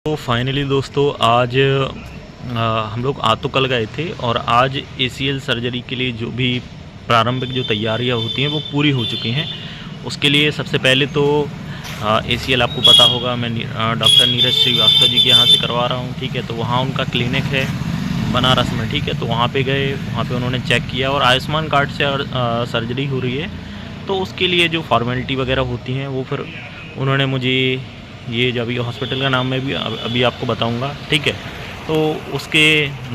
तो फाइनली दोस्तों आज हम लोग आ तो कल गए थे और आज ACL सर्जरी के लिए जो भी प्रारंभिक जो तैयारियां होती हैं वो पूरी हो चुकी हैं। उसके लिए सबसे पहले तो ACL आपको पता होगा, मैं डॉक्टर नीरज श्रीवास्तव जी के यहाँ से करवा रहा हूँ। ठीक है, तो वहाँ उनका क्लिनिक है बनारस में। ठीक है, तो वहाँ पे गए, वहाँ पे उन्होंने चेक किया और आयुष्मान कार्ड से सर्जरी हो रही है, तो उसके लिए जो फॉर्मेलिटी वगैरह होती हैं वो फिर उन्होंने मुझे ये जो अभी हॉस्पिटल का नाम मैं भी अभी आपको बताऊंगा। ठीक है, तो उसके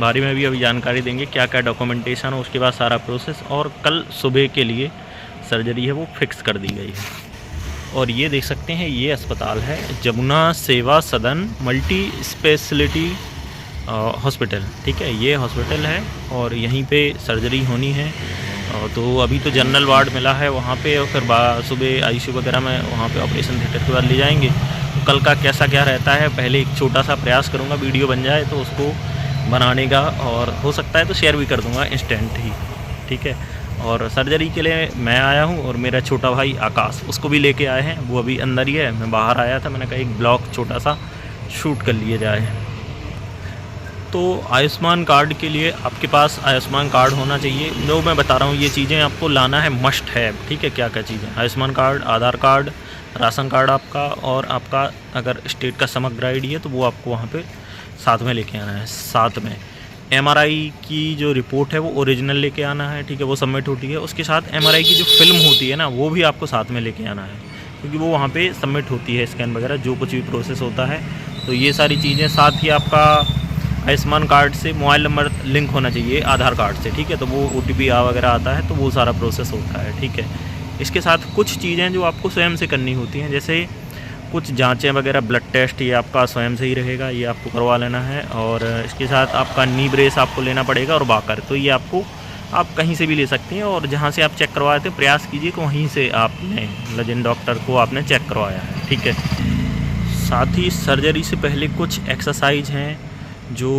बारे में भी अभी जानकारी देंगे, क्या क्या डॉक्यूमेंटेशन है, उसके बाद सारा प्रोसेस। और कल सुबह के लिए सर्जरी है वो फिक्स कर दी गई है। और ये देख सकते हैं, ये अस्पताल है जमुना सेवा सदन मल्टी स्पेशलिटी हॉस्पिटल। ठीक है, ये हॉस्पिटल है और यहीं पे सर्जरी होनी है। तो अभी तो जनरल वार्ड मिला है वहाँ पे, और फिर सुबह ICU वगैरह में वहाँ पे ऑपरेशन थिएटर के बाद ले जाएंगे। तो कल का कैसा क्या रहता है, पहले एक छोटा सा प्रयास करूँगा, वीडियो बन जाए तो उसको बनाने का, और हो सकता है तो शेयर भी कर दूँगा इंस्टेंट ही। ठीक है, और सर्जरी के लिए मैं आया हूँ और मेरा छोटा भाई आकाश, उसको भी लेके आए हैं, वो अभी अंदर ही है। मैं बाहर आया था, मैंने कहा एक ब्लॉग छोटा सा शूट कर लिए जाए। तो आयुष्मान कार्ड के लिए आपके पास आयुष्मान कार्ड होना चाहिए। जो मैं बता रहा हूँ ये चीज़ें आपको लाना है, मस्ट है। ठीक है, क्या क्या चीज़ें, आयुष्मान कार्ड, आधार कार्ड, राशन कार्ड आपका, और आपका अगर स्टेट का समग्र ID है तो वो आपको वहाँ पे साथ में लेके आना है। साथ में MRI की जो रिपोर्ट है वो ओरिजिनल लेके आना है। ठीक है, वो सबमिट होती है। उसके साथ MRI की जो फिल्म होती है ना, वो भी आपको साथ में लेके आना है, क्योंकि वो वहाँ पे सबमिट होती है, स्कैन वगैरह जो कुछ भी प्रोसेस होता है। तो ये सारी चीज़ें, साथ ही आपका आयुष्मान कार्ड से मोबाइल नंबर लिंक होना चाहिए आधार कार्ड से। ठीक है, तो वो OTP वगैरह आता है, तो वो सारा प्रोसेस होता है। ठीक है, इसके साथ कुछ चीज़ें जो आपको स्वयं से करनी होती हैं, जैसे कुछ जांचें वगैरह, ब्लड टेस्ट, ये आपका स्वयं से ही रहेगा, ये आपको करवा लेना है। और इसके साथ आपका नी ब्रेस आपको लेना पड़ेगा और बाकर, तो ये आपको आप कहीं से भी ले सकते हैं। और जहाँ से आप चेक करवाए थे प्रयास कीजिए कि वहीं से आपने जिन डॉक्टर को आपने चेक करवाया है। ठीक है, साथ ही सर्जरी से पहले कुछ एक्सरसाइज हैं जो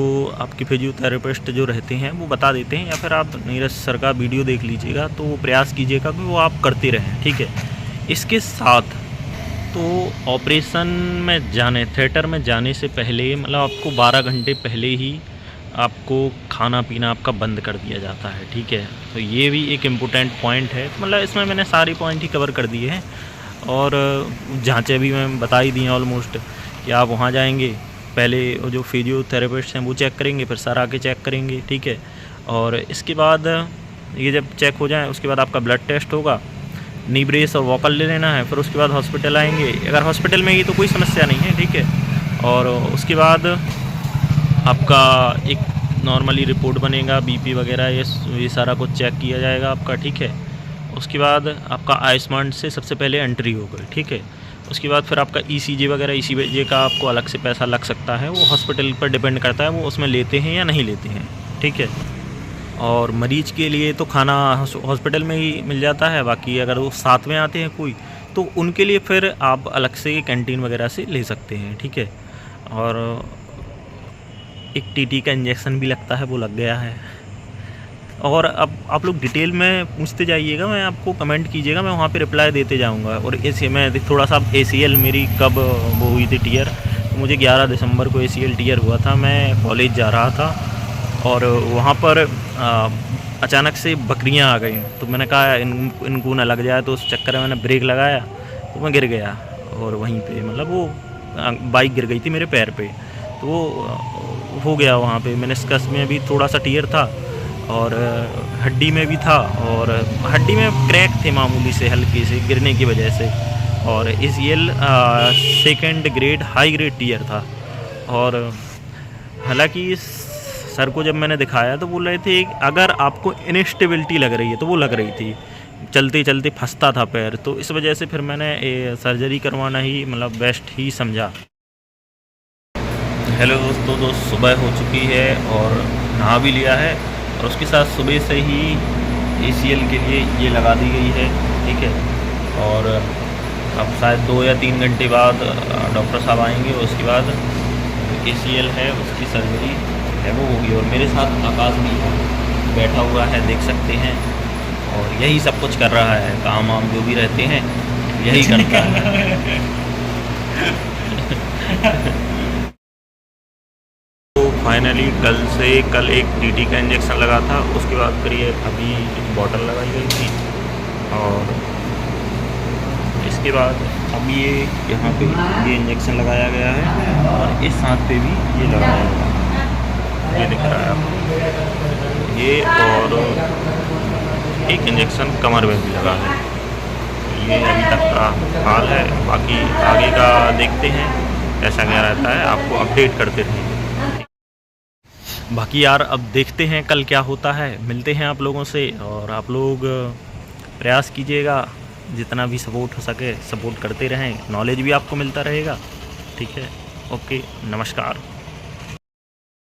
आपके फिजियोथेरेपिस्ट जो रहते हैं वो बता देते हैं, या फिर आप नीरज सर का वीडियो देख लीजिएगा, तो वो प्रयास कीजिएगा कि वो आप करते रहें। ठीक है, इसके साथ तो ऑपरेशन में जाने, थिएटर में जाने से पहले, मतलब आपको 12 घंटे पहले ही आपको खाना पीना आपका बंद कर दिया जाता है। ठीक है, तो ये भी एक इम्पोर्टेंट पॉइंट है। मतलब इसमें मैंने सारी पॉइंट ही कवर कर दिए हैं, और जांचें भी मैं बता ही दी हैं ऑलमोस्ट, कि आप वहाँ जाएंगे, पहले जो फिजियोथेरेपिस्ट हैं वो चेक करेंगे, फिर सर आके चेक करेंगे। ठीक है, और इसके बाद ये जब चेक हो जाए उसके बाद आपका ब्लड टेस्ट होगा, नी ब्रेस और वॉकर ले लेना है। फिर उसके बाद हॉस्पिटल आएंगे, अगर हॉस्पिटल में ही तो कोई समस्या नहीं है। ठीक है, और उसके बाद आपका एक नॉर्मली रिपोर्ट बनेगा, BP वगैरह ये सारा कुछ चेक किया जाएगा आपका। ठीक है, उसके बाद आपका आयुष्मान से सबसे पहले एंट्री होगी। ठीक है, उसके बाद फिर आपका ECG वगैरह, ECG का आपको अलग से पैसा लग सकता है, वो हॉस्पिटल पर डिपेंड करता है, वो उसमें लेते हैं या नहीं लेते हैं। ठीक है, और मरीज के लिए तो खाना हॉस्पिटल में ही मिल जाता है। बाकी अगर वो साथ में आते हैं कोई, तो उनके लिए फिर आप अलग से कैंटीन वगैरह से ले सकते हैं। ठीक है, और एक TT का इंजेक्शन भी लगता है, वो लग गया है। और अब आप लोग डिटेल में पूछते जाइएगा, मैं आपको कमेंट कीजिएगा, मैं वहाँ पे रिप्लाई देते जाऊँगा। और ऐसे मैं थोड़ा सा ACL मेरी कब वो हुई थी टियर, तो मुझे 11 दिसंबर को ACL टियर हुआ था। मैं कॉलेज जा रहा था और वहाँ पर अचानक से बकरियाँ आ गई, तो मैंने कहा इनको ना लग जाए, तो उस चक्कर में मैंने ब्रेक लगाया तो मैं गिर गया। और वहीं पे मतलब वो बाइक गिर गई थी मेरे पैर पे, तो वो हो गया वहाँ पे। मेनिस्कस में भी थोड़ा सा टियर था, और हड्डी में भी था, और हड्डी में क्रैक थे मामूली से, हल्के से गिरने की वजह से। और ACL second grade high grade tear था। और हालांकि सर को जब मैंने दिखाया तो बोल रहे थे अगर आपको इनस्टेबिलिटी लग रही है, तो वो लग रही थी, चलते चलते फंसता था पैर, तो इस वजह से फिर मैंने सर्जरी करवाना ही मतलब बेस्ट ही समझा। हेलो दोस्तों, तो सुबह हो चुकी है और नहा भी लिया है, और उसके साथ सुबह से ही ACL के लिए ये लगा दी गई है। ठीक है, और अब शायद 2 या 3 घंटे बाद डॉक्टर साहब आएंगे, और उसके बाद ACL है उसकी सर्जरी है वो होगी। और मेरे साथ आकाश भी है, बैठा हुआ है, देख सकते हैं, और यही सब कुछ कर रहा है, काम वाम जो भी रहते हैं यही करता है। फाइनली कल एक टीटी का इंजेक्शन लगा था, उसके बाद फिर ये अभी एक बॉटल लगाई गई थी और इसके बाद अब ये यहाँ पे ये इंजेक्शन लगाया गया है और इस हाथ पे भी ये लगाया गया है, ये दिख रहा है आपको ये, और एक इंजेक्शन कमर में भी लगा है। ये अभी तक का हाल है, बाकी आगे का देखते हैं कैसा क्या रहता है, आपको अपडेट करते रहेंगे। बाकी यार अब देखते हैं कल क्या होता है, मिलते हैं आप लोगों से, और आप लोग प्रयास कीजिएगा जितना भी सपोर्ट हो सके सपोर्ट करते रहें, नॉलेज भी आपको मिलता रहेगा। ठीक है, ओके, नमस्कार।